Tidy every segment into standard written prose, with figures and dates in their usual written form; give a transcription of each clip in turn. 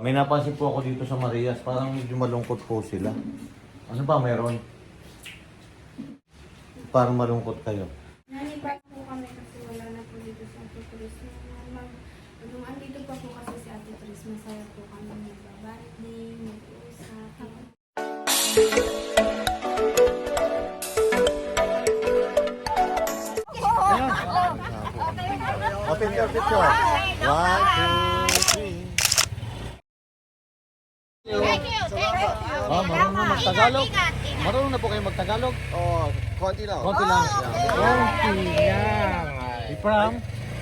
May napansin po ako dito sa Marias, parang medyo malungkot po sila. Ano ba meron? Parang malungkot kayo. Nanipat po kami kasi wala na po dito sa Ate Tris. Nung andito pa po kasi si Ate Tris, masaya po kami nagbabanding, nag-uusap. Open your picture. 1, 2, 3. Marunong na mag-Tagalog? Marunong na po kayo mag-Tagalog? Oh, konti lang. Konti lang. Konti lang. You from?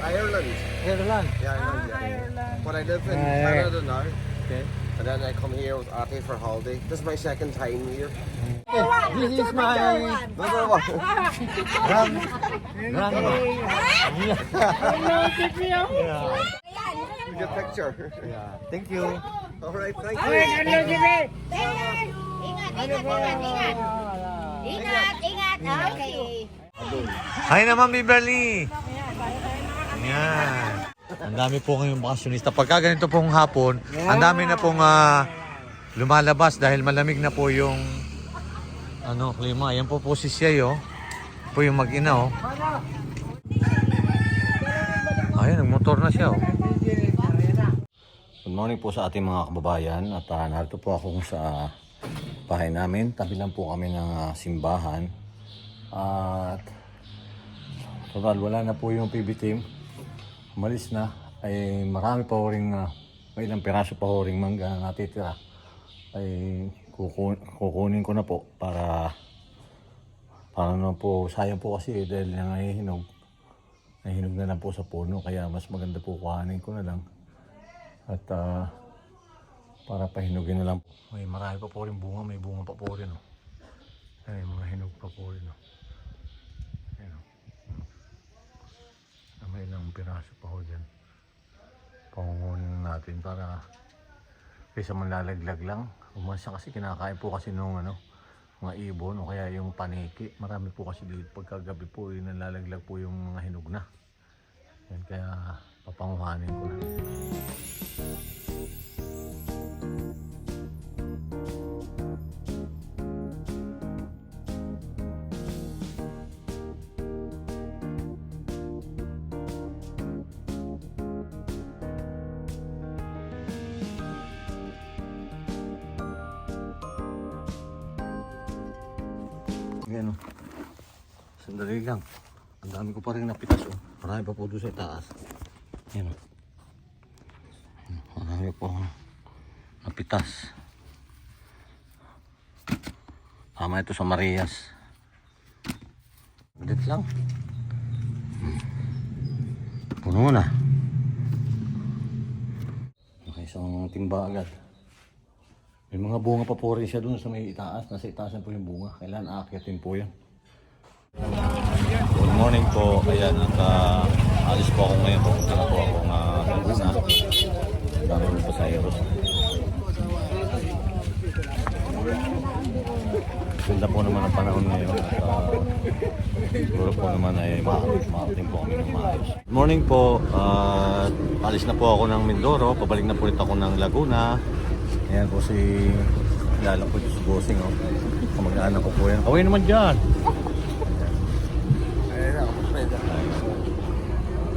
Ireland. Ireland. Yeah, Ireland. Yeah. But I live in Canada now. Okay. And then I come here with Ate for holiday. This is my second time here. This is my Number one. grandma. Good picture. Yeah. Thank you. All right, thank you. Ingat. Okay. Hi naman, Beverly. Yan. Ang dami po ngayong bakasyonista. Pagka ganito pong hapon, ang dami na pong lumalabas dahil malamig na po yung klima. Ayan po si Siya, oh. Po yung mag-ina, oh. Ayan, nagmotor na siya, oh. Good morning po sa ating mga kababayan. At narito po ako sa bahay namin. Tabi lang po kami ng simbahan. At total, wala na po yung PB team. Umalis na. Ay marami pa ho rin, may ilang piraso pa ho rin mangga na natitira. Ay kukunin ko na po para na po, sayang po kasi dahil nahihinog na lang po sa puno. Kaya mas maganda po kuhanin ko na lang. At para pahinugin na lang. May marami pa po rin bunga. May bunga pa po rin. Ay, mga hinog pa po rin. Ayan, may ilang piraso pa ho dyan. Pangungunin natin para kaysa manlalaglag lang. Umansa kasi kinakain po kasi nung mga ibon o kaya yung paniki. Marami po kasi dito pagkagabi po nalalaglag po yung mga hinog na. Yan, kaya papanguhanin ko na. Ayan, oh. Sandali lang. Ang dami ko pa rin napitas, oh. Marami pa po doon sa itaas. Ayan, oh. Marami po napitas. Tama ito sa Marias. Ulit lang. Puno na. Nakaisang timba agad. May mga bunga pa po rin siya dun sa may itaas. Nasa itaasan po yung bunga. Kailangan aakyatin po yan. Good morning po. Ayan, at alis po ako ngayon. Pupunta na po ako Laguna. Dami po sa Eros. Ganda po naman ang panahon ngayon. At siguro po naman ay makakating po kami ng maayos. Good morning po. Alis na po ako ng Mindoro. Pabalik na po ulit ako ng Laguna. Ayan po si Lala po si Bossing, oh. Kamag-anak ko po yan. Kawin naman dyan.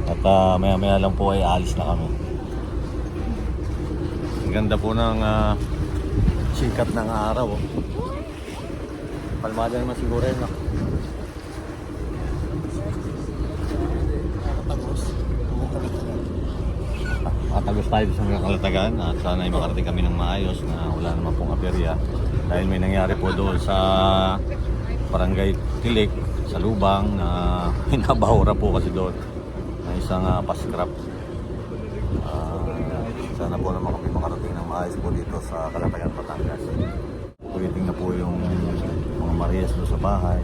At maya-maya lang po ay alis na kami. Ang ganda po ng sikat ng araw, oh. Palmada naman siguro yun, no? Matagos tayo sa mga Kalatagan at sana ay makarating kami ng maayos na wala naman pong aperya dahil may nangyari po doon sa Barangay Tilik sa Lubang na hinabahura po kasi doon na isang paskrap. Sana po naman kami makarating ng maayos po dito sa Kalatagan, Batangas. Ulitin na po yung mga Marias doon sa bahay.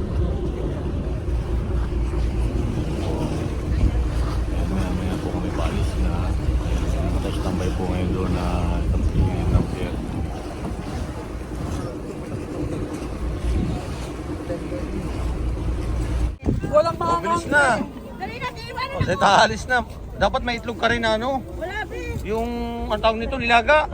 Maya po kami paalis na. Tapos tambay po ngayon doon na kapilin ng pier. Walang mga Bilis na! Dali na, iwan O, alis na. Dapat may itlog ka rin na ano. Wala, be. Yung, ang tawag nito, nilaga.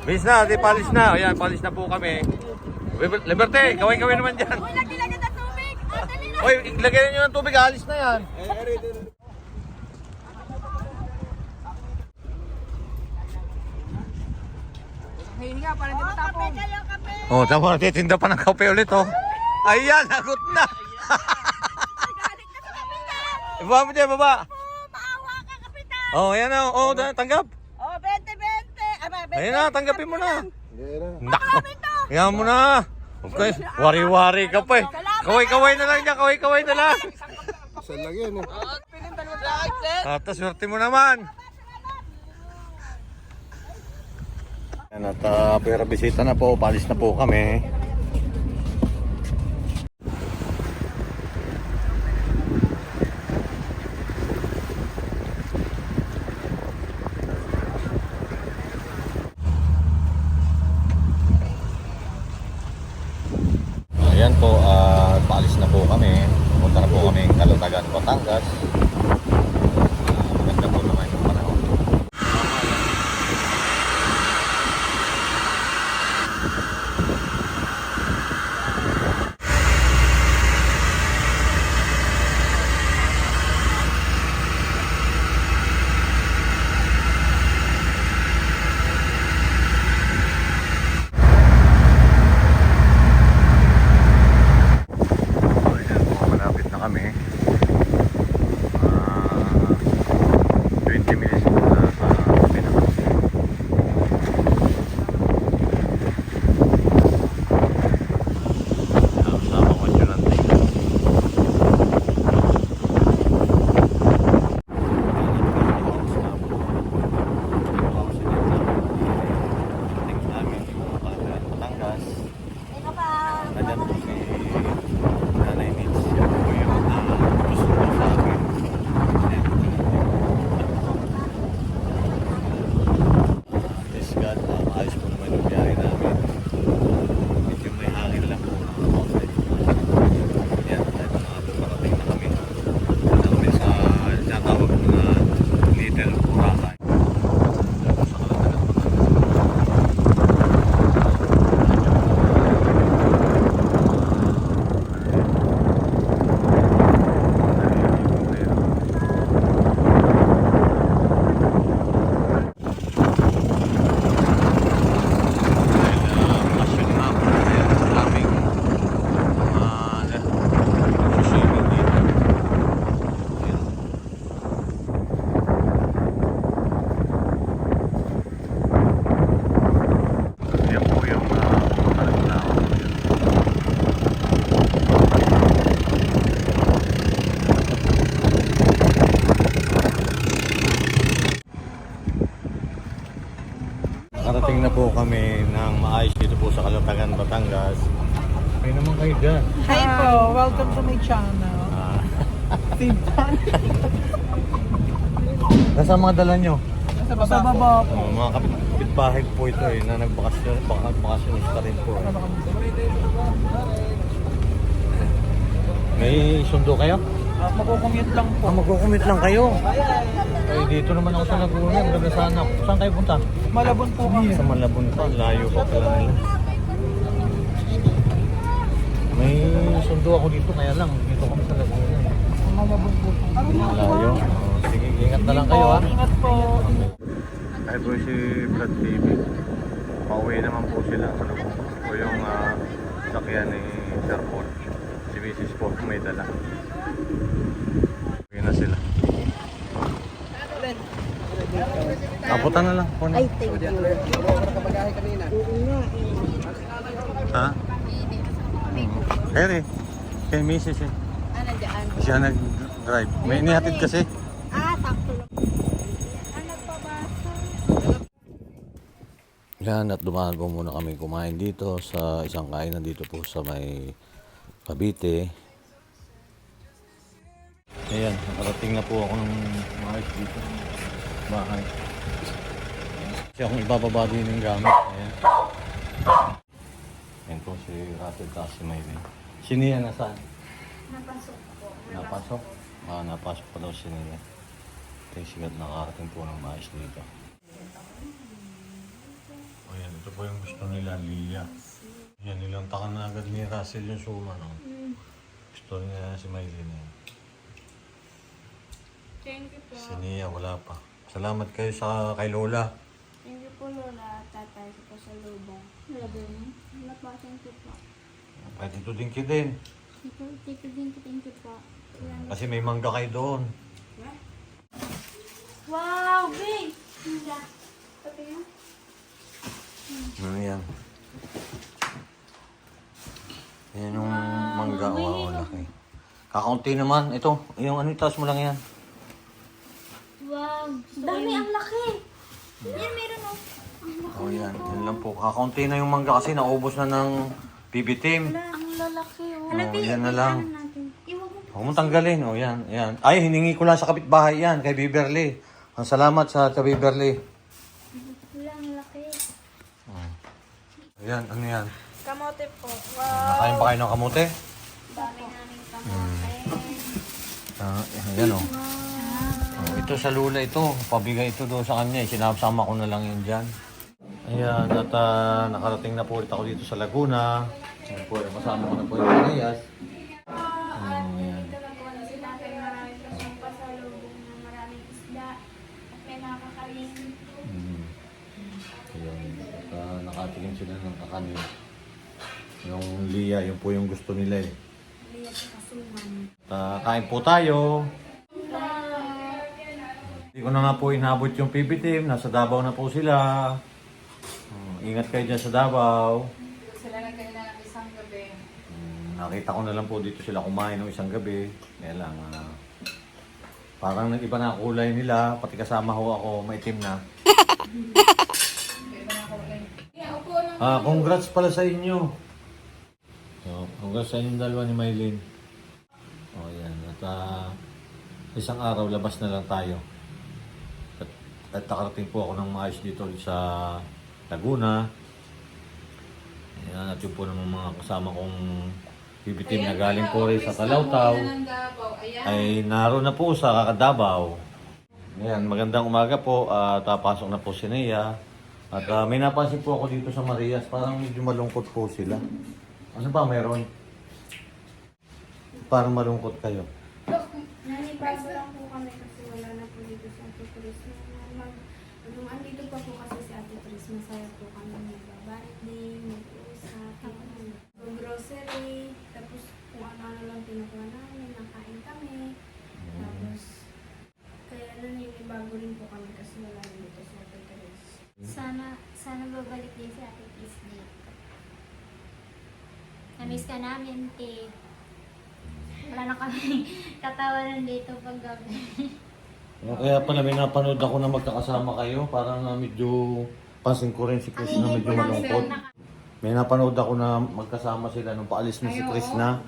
Bis na, di palis na. Ayan, palis na po kami. Liberty, kaway-kaway naman dyan. Uy, lagi-lagi na tubig! Ah, dali na! Hoy, lagyan nyo ng tubig, alis na yan. Hihinga, parang di matapong. Kape kayo, kape! Oh, tama, natitinda pa ng kape ulit, oh. Ayan, nagot na. Galit ka sa kapitan! Ibaba mo dyan, baba. Maawa ka, kapitan! Oh, ayan na, oh, tanggap. Oh, 20-20! Aba, 20! Ayun na, tanggapin mo na. Yeah, na. Nako, yan mo na. Okay, wari-wari ka pa eh. Kaway-kaway na lang dyan, kaway-kaway na lang. Isa lang yan eh. Tata, swerte mo naman. Yan at pera bisita na po, palis na po kami. Ayan po, paalis na po kami. Punta na po kami Calatagan, Batangas. Maganda po naman yung panahon. Ayan po, malapit na kami. 20 minutes po na pinakos. Kasama ko dyan ang tingnan. Batangas. Ikaw pa! Nandiyan po si Nanay Nils. Yan po yung gusto ko sa akin. Yes, God, maayos po naman yung biyahe namin. Medyo may hangin lang po ng konti. Yan, dahil nakaparating na kami. Punta kami sa tinatawag na Little Boracay. Sa Calatagan, Batangas. Yan po yung Calatagan. Nakarating na po kami ng maayos dito po sa Calatagan, Batangas. Ay naman kayo dyan. Hi po, welcome to my channel. Simpan. Nasaan mga dala nyo? Sa baba po. Mga kapitbahay po ito eh, na nagbakasyonista rin po. May sundo kayo? Magkukumute lang po. Magkukumit lang kayo. Eh, dito naman ako sa Laguna. Maganda sana ako. Saan kayo punta? Malabon po kami. Sa Malabon pa. Layo pa pala nila. May sundo ako dito. Kaya lang, dito kami sa Laguna. Malabon po. Layo. Oh, sige, ingat na lang kayo ha. Ingat po. Kahit po si Vlad TV. Pauwi naman po sila sa loob. Po yung sakyan ni Sir Paul. Si Mrs. Paul may dala. Uwi na sila. Abutan na lang. Ay, thank you. ha? Kaya kay Mrs. eh. Nandiyan. Siya nag-drive. May inihatid kasi. Sakto lang. Yan at dumaan po muna kami kumain dito sa isang kainan dito po sa may Cavite. Ayan, nakarating na po ako ng maayos dito. Bahay. Kasi akong ibababa din ng gamit. Ayan. Ayan po si Rapid at si Maylin. Si Nia nasaan? Napasok po. Napasok? napasok pa daw si Nia. Kaya sigat nakarating po ng maayos dito. Ayan, ito po yung gusto nila, Lia. Yan, nilantakan na agad ni Russell yung suma, no? Gusto niya si Maylin. Thank you po. Si Nia, wala pa. Salamat kayo kay Lola. Thank you po, Lola. Tatay ko po sa lubong. Wala ba yun? Wala pa. Thank you po. Kahit ito din din. Thank you po. Yan. Kasi may mangga kayo doon. Wow, big! Handa. Pati yan? Ano yan? Yan yung mangga. Wow, laki. Kakaunti naman. Ito, yung ano, itaas mo lang yan. Wow! Dami, ang laki! Yan, meron o. Oh, yan. Yan lang po. Kakaunti na yung mangga kasi naubos na ng PB team. Ang lalaki o. Oh, yan na lang. Iwag mo. Huwag mong tanggalin. Oh, yan, yan. Ay, hiningi ko lang sa kapitbahay yan, kay Beverly. Ang salamat sa Beverly. Wala, ang laki. Oh. Ayan, ano yan? Kamote po. Nakain pa kayo ng kamote? Dami namin kamote. Ayan o. Oh, ito sa lula ito. Pabigay ito doon sa kanya. Sinasama ko na lang yun dyan. Ayan, at nakarating na po ulit ako dito sa Laguna. Ayan po, kasama ko na po yung Reyes. Ayan. Dito lang po ano sila kay maraming pasong pasalubong na maraming isda at may nakakain. Ayan. At nakatingin sila ng kakanin. Yung Lia, yun po yung gusto nila eh. Liya sa kasuman. Kain po tayo. Hindi ko na nga po inabot yung PB team. Nasa Davao na po sila. Ingat kayo dyan sa Davao. Sila na kayo na isang gabi. Nakita ko na lang po dito sila kumain ng isang gabi. Kaya lang, parang nag-iba na kulay nila. Pati kasama ho ako, maitim na. Congrats pala sa inyo. So, congrats sa inyong dalawa ni Maylin. O yan, at isang araw labas na lang tayo. At nakarating po ako ng maayos dito sa Laguna. Ayan, at yun po naman mga kasama kong PB team na galing po rin sa Talawtaw. Ay naroon na po sa Davao. Ayan, magandang umaga po. Tapasok na po si Nia. At may napansin po ako dito sa Marias. Parang medyo malungkot po sila. Ano ba meron? Parang malungkot kayo. Nanibago lang po kami kasi wala na po dito sa Ate Chris. Nung andito pa po kasi si Ate Chris, masaya po kami nagbabanding, mag-uusap, grocery, tapos kung ano-ano lang pinukuha namin, nakain kami. Tapos, kaya naninibago rin po kami kasi wala na dito sa Ate Chris. Sana babalik din si Ate Chris dito. Namiss ka namin, te. Wala na kami katawanan dito pag gabi. Kaya pala may napanood ako na magkakasama kayo. Parang medyo pansin ko rin si Chris na medyo malungkot. May napanood ako na magkasama sila nung paalis na si Chris na.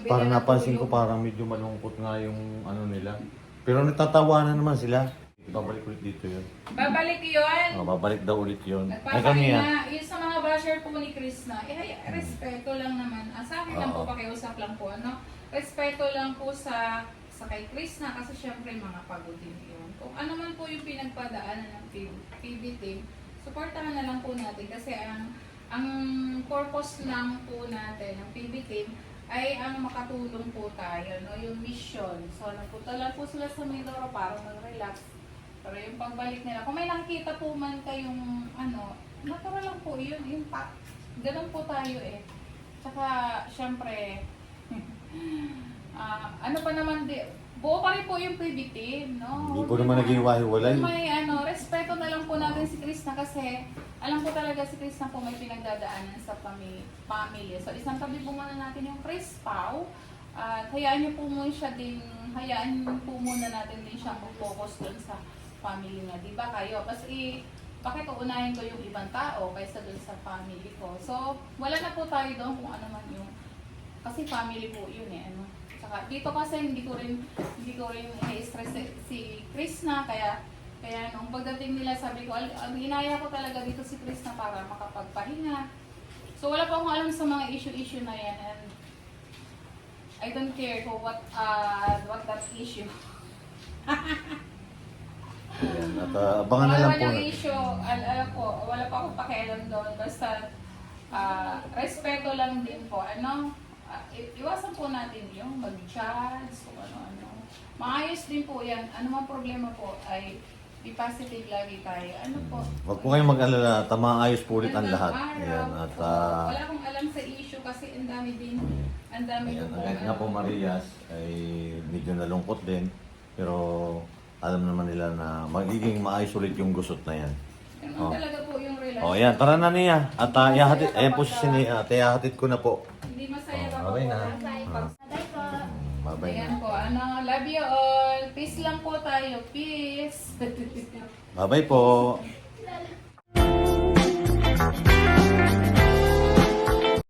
Parang napansin ko parang medyo malungkot nga yung ano nila. Pero natatawanan naman sila. Babalik ulit dito yun. Babalik yun. Babalik daw ulit yun. Ay Nagpapahinga. kami yan. Yung sa mga basher po ni Chris na, respeto lang naman. Sa akin lang po, Oo. pakiusap lang po, ano? Respeto lang po sa kay Chris na kasi syempre mga pagod din yun. Kung ano man po yung pinagpadaanan ng PB team, supportahan na lang po natin kasi ang purpose lang po natin ng PB team ay ang makatulong po tayo, no? Yung mission. So, napunta lang po sila sa Mindoro para mag-relax. Pero yung pagbalik nila, kung may nakikita po man kayong natural lang po yun, impact. Ganun po tayo eh. Tsaka, syempre, ano pa naman, buo pa rin po yung PB team, no? Hindi po naman naging wahiwalay. Kung may respeto na lang po natin si Chris na kasi alam ko talaga si Chris na po may pinagdadaanan sa family. So isang tabi po muna natin yung Chris Pao. At hayaan po muna natin din siyang mag-focus dun sa family niya. Di ba kayo? Kasi bakit uunahin ko yung ibang tao kaysa dun sa family ko? So wala na po tayo doon kung ano man yung kasi family po yun eh. Saka dito kasi hindi ko rin i-stress si Chris na kaya nung pagdating nila sabi ko ginaya ko talaga dito si Chris na para makapagpahinga. So wala pa akong alam sa mga issue na yan and I don't care kung what that issue. Ayan, at abangan na lang po Walang natin. issue, alam ko, wala pa akong pakialam doon. Basta, respeto lang din po. Iwasan po natin yung mag-judge, kung ano-ano. Maayos din po yan. Ano mang problema po ay be positive lagi tayo. Ano po? Huwag po kayong mag-alala, maayos po ulit ang lahat. Magandang Ayan, araw at po. Wala akong alam sa issue kasi ang dami din. Ang dami ayan, po. kahit nga po Marias ay medyo nalungkot din. Pero alam naman nila na magiging maayos ulit yung gusot na yan. Ganun Oh. talaga po yung relasyon. O yan, tara na niya. At ihahatid, ayan po si Nia. At ihahatid ko na po. Hindi masaya Oh, kapag bye na. walang Bye. pag- Bye po. Bye-bye Ayan na. po, love you all. Peace lang po tayo. Peace. Bye-bye po.